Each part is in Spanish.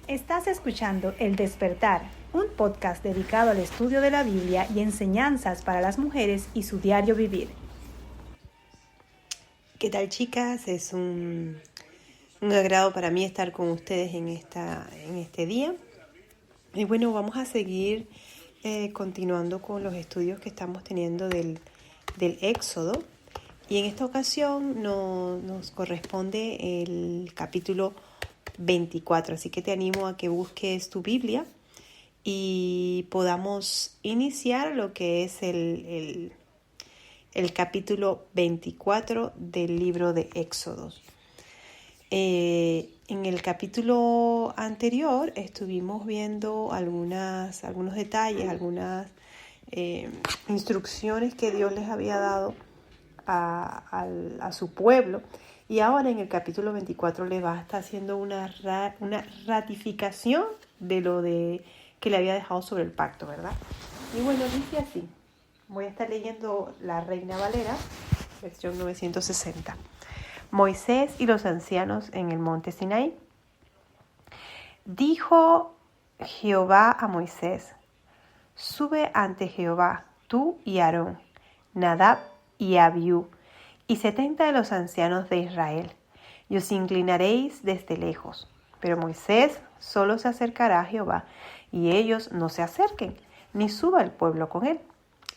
Estás escuchando El Despertar, un podcast dedicado al estudio de la Biblia y enseñanzas para las mujeres y su diario vivir. ¿Qué tal, chicas? Es un agrado para mí estar con ustedes en este día. Y bueno, vamos a seguir continuando con los estudios que estamos teniendo del Éxodo. Y en esta ocasión nos corresponde el capítulo 24. Así que te animo a que busques tu Biblia y podamos iniciar lo que es el capítulo 24 del libro de Éxodos. En el capítulo anterior estuvimos viendo algunos detalles, algunas instrucciones que Dios les había dado a su pueblo, y ahora en el capítulo 24 le va a estar haciendo una ratificación de lo que le había dejado sobre el pacto, ¿verdad? Y bueno, dice así. Voy a estar leyendo la Reina Valera, versión 960. Moisés y los ancianos en el monte Sinaí. Dijo Jehová a Moisés: sube ante Jehová, tú y Aarón, Nadab y Abiú, y 70 de los ancianos de Israel, y os inclinaréis desde lejos. Pero Moisés solo se acercará a Jehová, y ellos no se acerquen, ni suba el pueblo con él.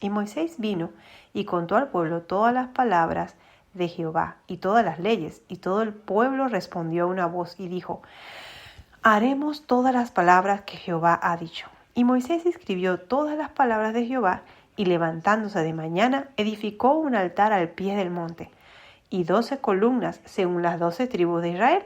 Y Moisés vino y contó al pueblo todas las palabras de Jehová y todas las leyes, y todo el pueblo respondió a una voz y dijo: haremos todas las palabras que Jehová ha dicho. Y Moisés escribió todas las palabras de Jehová, y levantándose de mañana edificó un altar al pie del monte, y 12 columnas según las 12 tribus de Israel.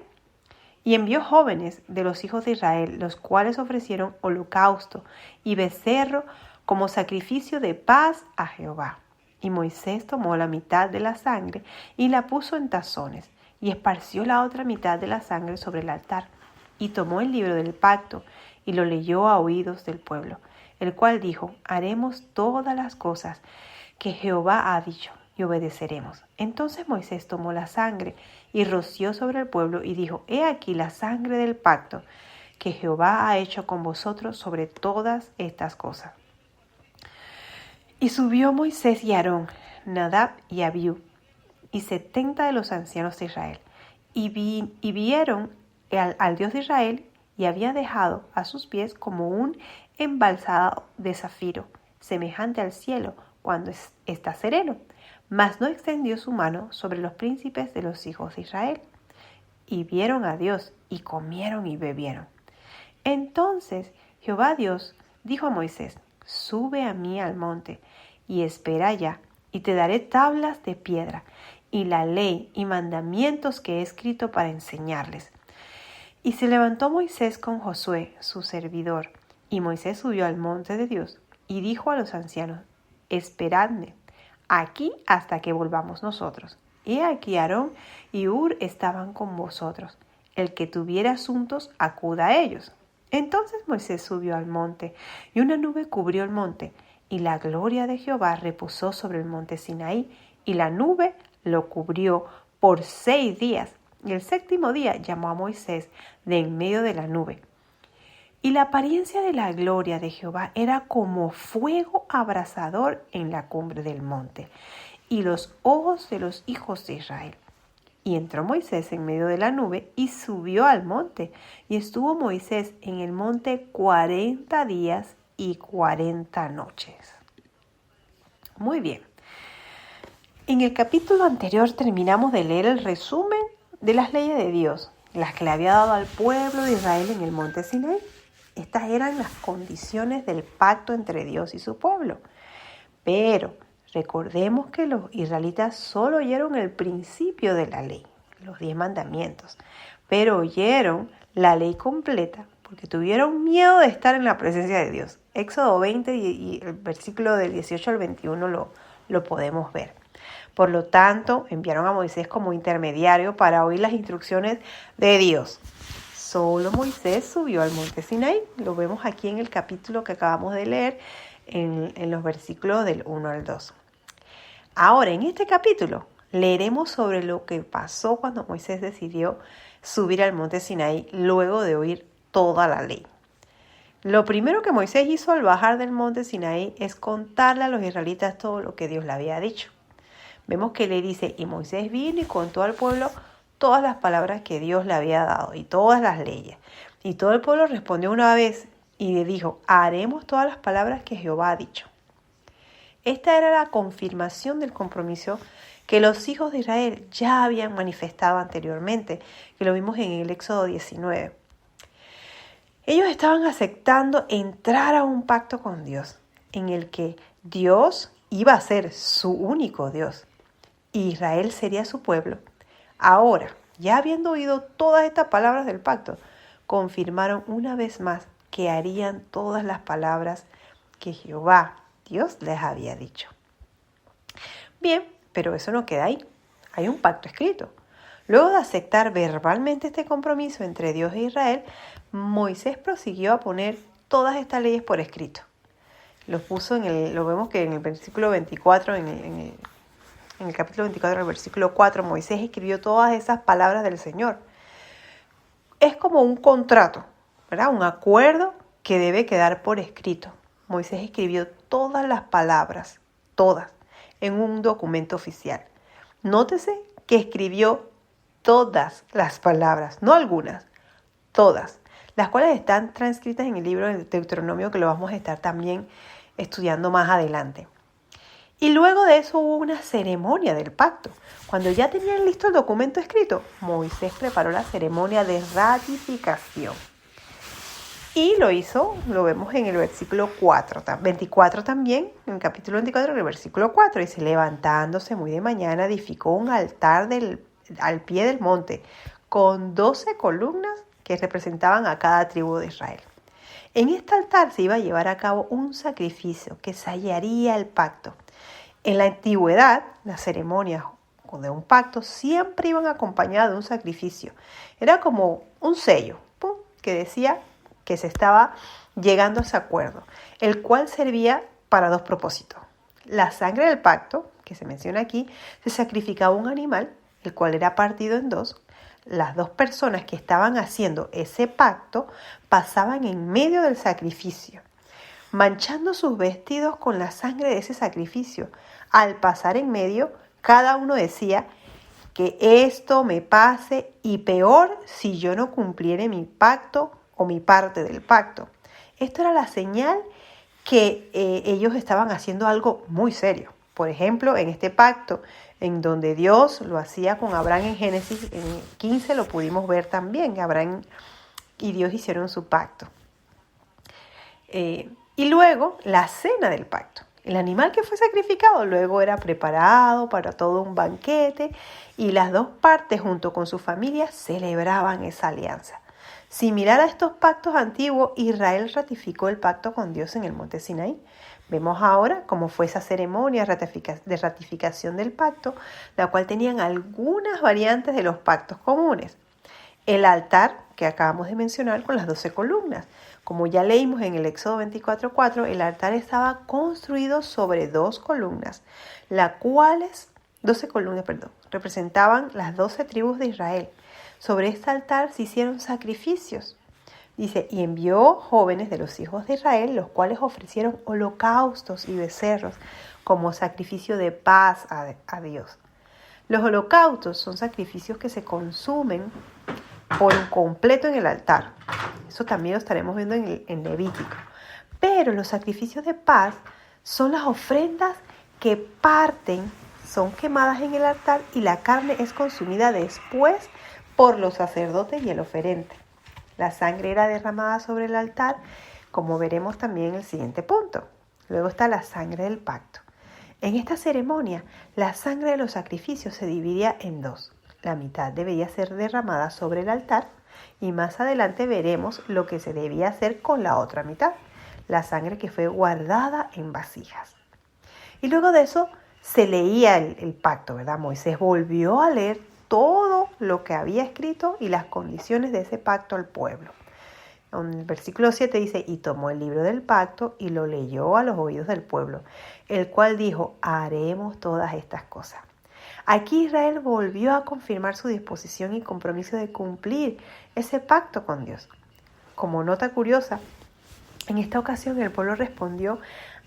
Y envió jóvenes de los hijos de Israel, los cuales ofrecieron holocausto y becerro como sacrificio de paz a Jehová. Y Moisés tomó la mitad de la sangre y la puso en tazones, y esparció la otra mitad de la sangre sobre el altar. Y tomó el libro del pacto y lo leyó a oídos del pueblo, el cual dijo: haremos todas las cosas que Jehová ha dicho, y obedeceremos. Entonces Moisés tomó la sangre y roció sobre el pueblo y dijo: he aquí la sangre del pacto que Jehová ha hecho con vosotros sobre todas estas cosas. Y subió Moisés y Aarón, Nadab y Abiú, y 70 de los ancianos de Israel, y vieron al Dios de Israel, y había dejado a sus pies como un embalsado de zafiro, semejante al cielo cuando está sereno. Mas no extendió su mano sobre los príncipes de los hijos de Israel. Y vieron a Dios, y comieron y bebieron. Entonces Jehová Dios dijo a Moisés: sube a mí al monte, y espera allá, y te daré tablas de piedra, y la ley y mandamientos que he escrito para enseñarles. Y se levantó Moisés con Josué, su servidor, y Moisés subió al monte de Dios, y dijo a los ancianos: esperadme aquí hasta que volvamos nosotros. He aquí Aarón y Hur estaban con vosotros. El que tuviera asuntos, acuda a ellos. Entonces Moisés subió al monte, y una nube cubrió el monte, y la gloria de Jehová reposó sobre el monte Sinaí, y la nube lo cubrió por 6 días. Y el 7º día llamó a Moisés de en medio de la nube. Y la apariencia de la gloria de Jehová era como fuego abrasador en la cumbre del monte, y los ojos de los hijos de Israel. Y entró Moisés en medio de la nube y subió al monte, y estuvo Moisés en el monte 40 días y 40 noches. Muy bien. En el capítulo anterior terminamos de leer el resumen de las leyes de Dios, las que le había dado al pueblo de Israel en el monte Sinaí. Estas eran las condiciones del pacto entre Dios y su pueblo. Pero recordemos que los israelitas solo oyeron el principio de la ley, los 10 mandamientos, pero oyeron la ley completa porque tuvieron miedo de estar en la presencia de Dios. Éxodo 20 y el versículo del 18 al 21 lo podemos ver. Por lo tanto, enviaron a Moisés como intermediario para oír las instrucciones de Dios. Solo Moisés subió al monte Sinaí. Lo vemos aquí en el capítulo que acabamos de leer, en los versículos del 1 al 2. Ahora, en este capítulo, leeremos sobre lo que pasó cuando Moisés decidió subir al monte Sinaí luego de oír toda la ley. Lo primero que Moisés hizo al bajar del monte Sinaí es contarle a los israelitas todo lo que Dios le había dicho. Vemos que le dice, y Moisés vino y contó al pueblo todas las palabras que Dios le había dado y todas las leyes. Y todo el pueblo respondió una vez y le dijo, haremos todas las palabras que Jehová ha dicho. Esta era la confirmación del compromiso que los hijos de Israel ya habían manifestado anteriormente, que lo vimos en el Éxodo 19. Ellos estaban aceptando entrar a un pacto con Dios, en el que Dios iba a ser su único Dios, y Israel sería su pueblo. Ahora, ya habiendo oído todas estas palabras del pacto, confirmaron una vez más que harían todas las palabras que Jehová, Dios, les había dicho. Bien, pero eso no queda ahí. Hay un pacto escrito. Luego de aceptar verbalmente este compromiso entre Dios e Israel, Moisés prosiguió a poner todas estas leyes por escrito. Lo vemos que en el versículo 24, en el capítulo 24, en el versículo 4, Moisés escribió todas esas palabras del Señor. Es como un contrato, ¿verdad? Un acuerdo que debe quedar por escrito. Moisés escribió todas las palabras, todas, en un documento oficial. Nótese que escribió todas las palabras, no algunas, todas, las cuales están transcritas en el libro de Deuteronomio, que lo vamos a estar también estudiando más adelante. Y luego de eso hubo una ceremonia del pacto. Cuando ya tenían listo el documento escrito, Moisés preparó la ceremonia de ratificación. Y lo hizo, lo vemos en el versículo 24 también, en el capítulo 24, en el versículo 4. Dice, levantándose muy de mañana, edificó un altar al pie del monte, con 12 columnas que representaban a cada tribu de Israel. En este altar se iba a llevar a cabo un sacrificio que sellaría el pacto. En la antigüedad, las ceremonias de un pacto siempre iban acompañadas de un sacrificio. Era como un sello, que decía que se estaba llegando a ese acuerdo, el cual servía para dos propósitos. La sangre del pacto, que se menciona aquí, se sacrificaba un animal, el cual era partido en dos. Las dos personas que estaban haciendo ese pacto pasaban en medio del sacrificio, manchando sus vestidos con la sangre de ese sacrificio. Al pasar en medio, cada uno decía que esto me pase y peor si yo no cumpliere mi pacto o mi parte del pacto. Esto era la señal que ellos estaban haciendo algo muy serio. Por ejemplo, en este pacto, en donde Dios lo hacía con Abraham en Génesis 15, lo pudimos ver también. Abraham y Dios hicieron su pacto. Y luego, la cena del pacto. El animal que fue sacrificado luego era preparado para todo un banquete y las dos partes junto con su familia celebraban esa alianza. Similar a estos pactos antiguos, Israel ratificó el pacto con Dios en el monte Sinaí. Vemos ahora cómo fue esa ceremonia de ratificación del pacto, la cual tenían algunas variantes de los pactos comunes. El altar que acabamos de mencionar con las 12 columnas. Como ya leímos en el Éxodo 24:4, el altar estaba construido sobre 12 columnas, representaban las 12 tribus de Israel. Sobre este altar se hicieron sacrificios. Dice, y envió jóvenes de los hijos de Israel, los cuales ofrecieron holocaustos y becerros como sacrificio de paz a Dios. Los holocaustos son sacrificios que se consumen por completo en el altar. Eso también lo estaremos viendo en Levítico. Pero los sacrificios de paz son las ofrendas que parten, son quemadas en el altar y la carne es consumida después por los sacerdotes y el oferente. La sangre era derramada sobre el altar, como veremos también en el siguiente punto. Luego está la sangre del pacto. En esta ceremonia, la sangre de los sacrificios se dividía en dos. La mitad debía ser derramada sobre el altar y más adelante veremos lo que se debía hacer con la otra mitad, la sangre que fue guardada en vasijas. Y luego de eso se leía el pacto, ¿verdad? Moisés volvió a leer todo lo que había escrito y las condiciones de ese pacto al pueblo. En el versículo 7 dice, y tomó el libro del pacto y lo leyó a los oídos del pueblo, el cual dijo, haremos todas estas cosas. Aquí Israel volvió a confirmar su disposición y compromiso de cumplir ese pacto con Dios. como nota curiosa, en esta ocasión el pueblo respondió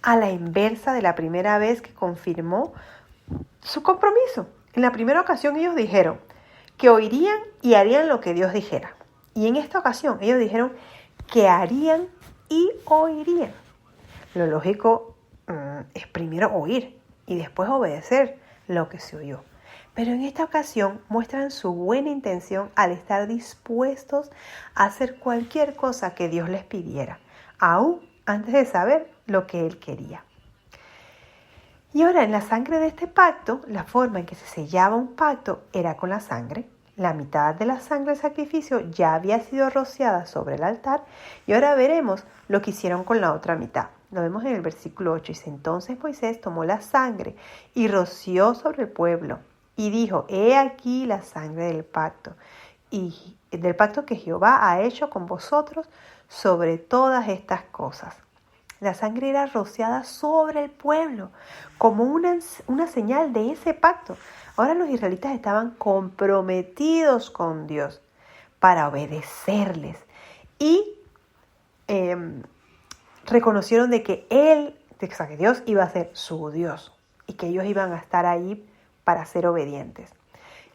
a la inversa de la primera vez que confirmó su compromiso. En la primera ocasión ellos dijeron que oirían y harían lo que Dios dijera. Y en esta ocasión ellos dijeron que harían y oirían. Lo lógico es primero oír y después obedecer lo que se oyó. Pero en esta ocasión muestran su buena intención al estar dispuestos a hacer cualquier cosa que Dios les pidiera, aún antes de saber lo que Él quería. Y ahora, en la sangre de este pacto, la forma en que se sellaba un pacto era con la sangre. La mitad de la sangre del sacrificio ya había sido rociada sobre el altar y ahora veremos lo que hicieron con la otra mitad. Lo vemos en el versículo 8. Dice, entonces Moisés tomó la sangre y roció sobre el pueblo y dijo, he aquí la sangre del pacto y del pacto que Jehová ha hecho con vosotros sobre todas estas cosas. La sangre era rociada sobre el pueblo como una señal de ese pacto. Ahora los israelitas estaban comprometidos con Dios para obedecerles y reconocieron de que que Dios iba a ser su Dios y que ellos iban a estar ahí para ser obedientes.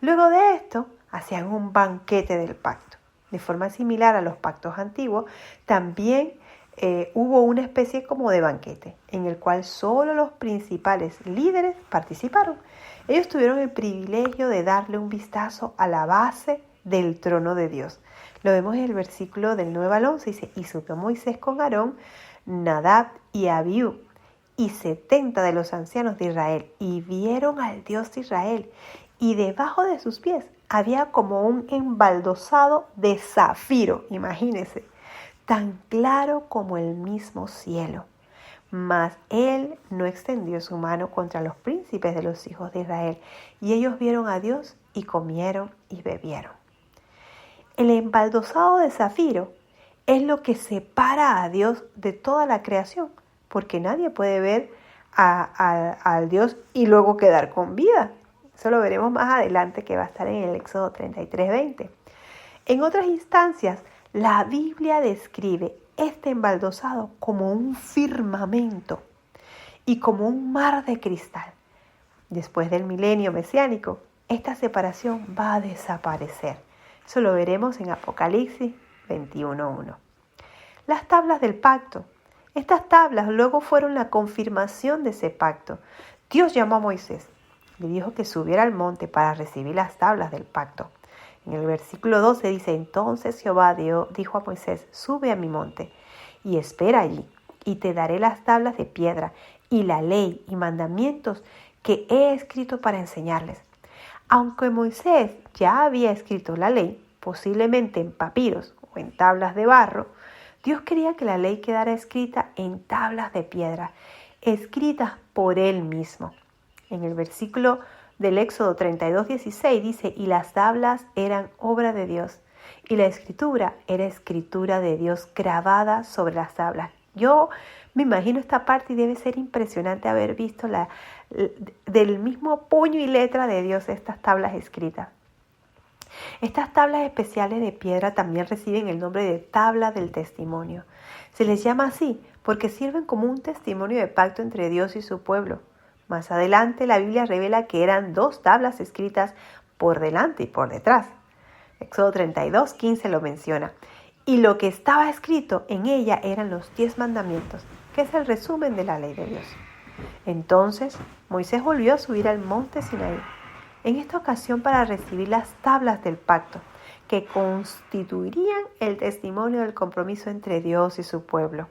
Luego de esto, hacían un banquete del pacto. De forma similar a los pactos antiguos, también hubo una especie como de banquete en el cual solo los principales líderes participaron. Ellos tuvieron el privilegio de darle un vistazo a la base del trono de Dios. Lo vemos en el versículo del 9 al 11, dice, y subió Moisés con Aarón, Nadab y Abiú, y 70 de los ancianos de Israel, y vieron al Dios de Israel, y debajo de sus pies había como un embaldosado de zafiro, imagínense, tan claro como el mismo cielo. Mas él no extendió su mano contra los príncipes de los hijos de Israel, y ellos vieron a Dios y comieron y bebieron. El embaldosado de zafiro es lo que separa a Dios de toda la creación, porque nadie puede ver al Dios y luego quedar con vida. Eso lo veremos más adelante, que va a estar en el Éxodo 33:20. En otras instancias, la Biblia describe este embaldosado como un firmamento y como un mar de cristal. Después del milenio mesiánico, esta separación va a desaparecer. Eso lo veremos en Apocalipsis 21:1. Las tablas del pacto. Estas tablas luego fueron la confirmación de ese pacto. Dios llamó a Moisés. Le dijo que subiera al monte para recibir las tablas del pacto. En el versículo 12 dice, entonces Jehová dijo a Moisés, sube a mi monte y espera allí, y te daré las tablas de piedra y la ley y mandamientos que he escrito para enseñarles. Aunque Moisés ya había escrito la ley, posiblemente en papiros o en tablas de barro, Dios quería que la ley quedara escrita en tablas de piedra, escritas por Él mismo. En el versículo del Éxodo 32:16 dice, y las tablas eran obra de Dios, y la escritura era escritura de Dios grabada sobre las tablas. Yo me imagino esta parte y debe ser impresionante haber visto del mismo puño y letra de Dios estas tablas escritas. Estas tablas especiales de piedra también reciben el nombre de tabla del testimonio. Se les llama así porque sirven como un testimonio de pacto entre Dios y su pueblo. Más adelante la Biblia revela que eran 2 tablas escritas por delante y por detrás. Éxodo 32:15 lo menciona. Y lo que estaba escrito en ella eran los 10 mandamientos, que es el resumen de la ley de Dios. Entonces Moisés volvió a subir al monte Sinaí, en esta ocasión para recibir las tablas del pacto, que constituirían el testimonio del compromiso entre Dios y su pueblo.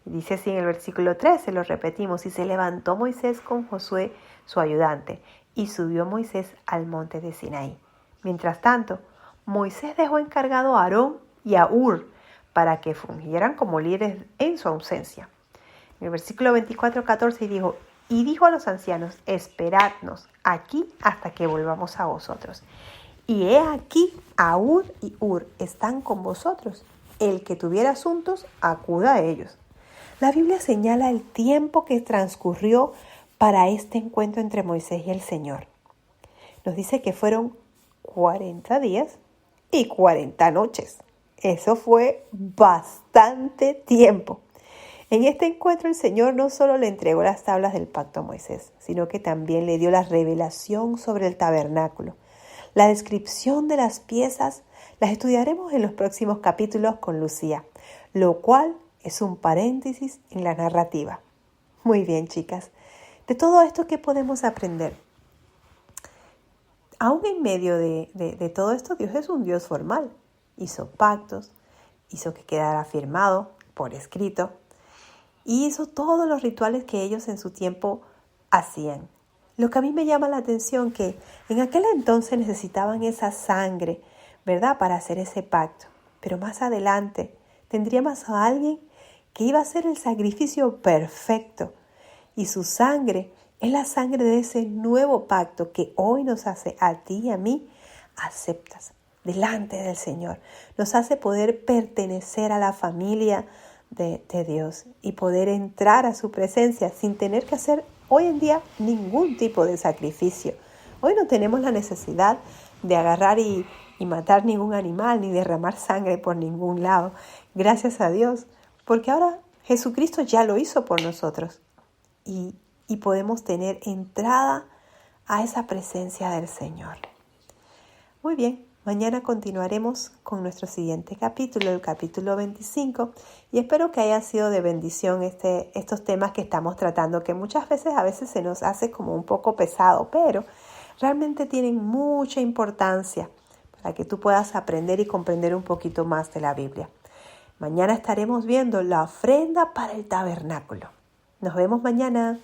Y dice así en el versículo 13, lo repetimos, y se levantó Moisés con Josué, su ayudante, y subió Moisés al monte de Sinaí. Mientras tanto, Moisés dejó encargado a Aarón y a Hur para que fungieran como líderes en su ausencia. En el versículo 24-14 dijo a los ancianos, esperadnos aquí hasta que volvamos a vosotros. Y he aquí, a Hur y Hur están con vosotros. El que tuviera asuntos, acuda a ellos. La Biblia señala el tiempo que transcurrió para este encuentro entre Moisés y el Señor. Nos dice que fueron 40 días y 40 noches. Eso fue bastante tiempo. En este encuentro el Señor no solo le entregó las tablas del pacto a Moisés, sino que también le dio la revelación sobre el tabernáculo. La descripción de las piezas las estudiaremos en los próximos capítulos con Lucía, lo cual es un paréntesis en la narrativa. Muy bien, chicas. De todo esto, ¿qué podemos aprender? Aún en medio de todo esto, Dios es un Dios formal. Hizo pactos, hizo que quedara firmado por escrito y hizo todos los rituales que ellos en su tiempo hacían. Lo que a mí me llama la atención que en aquel entonces necesitaban esa sangre, ¿verdad?, para hacer ese pacto. Pero más adelante tendríamos a alguien que iba a hacer el sacrificio perfecto. Y su sangre es la sangre de ese nuevo pacto que hoy nos hace a ti y a mí aceptas delante del Señor. Nos hace poder pertenecer a la familia de Dios y poder entrar a su presencia sin tener que hacer hoy en día ningún tipo de sacrificio. Hoy no tenemos la necesidad de agarrar y matar ningún animal ni derramar sangre por ningún lado. Gracias a Dios, porque ahora Jesucristo ya lo hizo por nosotros y podemos tener entrada a esa presencia del Señor. Muy bien, mañana continuaremos con nuestro siguiente capítulo, el capítulo 25, y espero que haya sido de bendición estos temas que estamos tratando, que muchas veces a veces se nos hace como un poco pesado, pero realmente tienen mucha importancia para que tú puedas aprender y comprender un poquito más de la Biblia. Mañana estaremos viendo la ofrenda para el tabernáculo. Nos vemos mañana.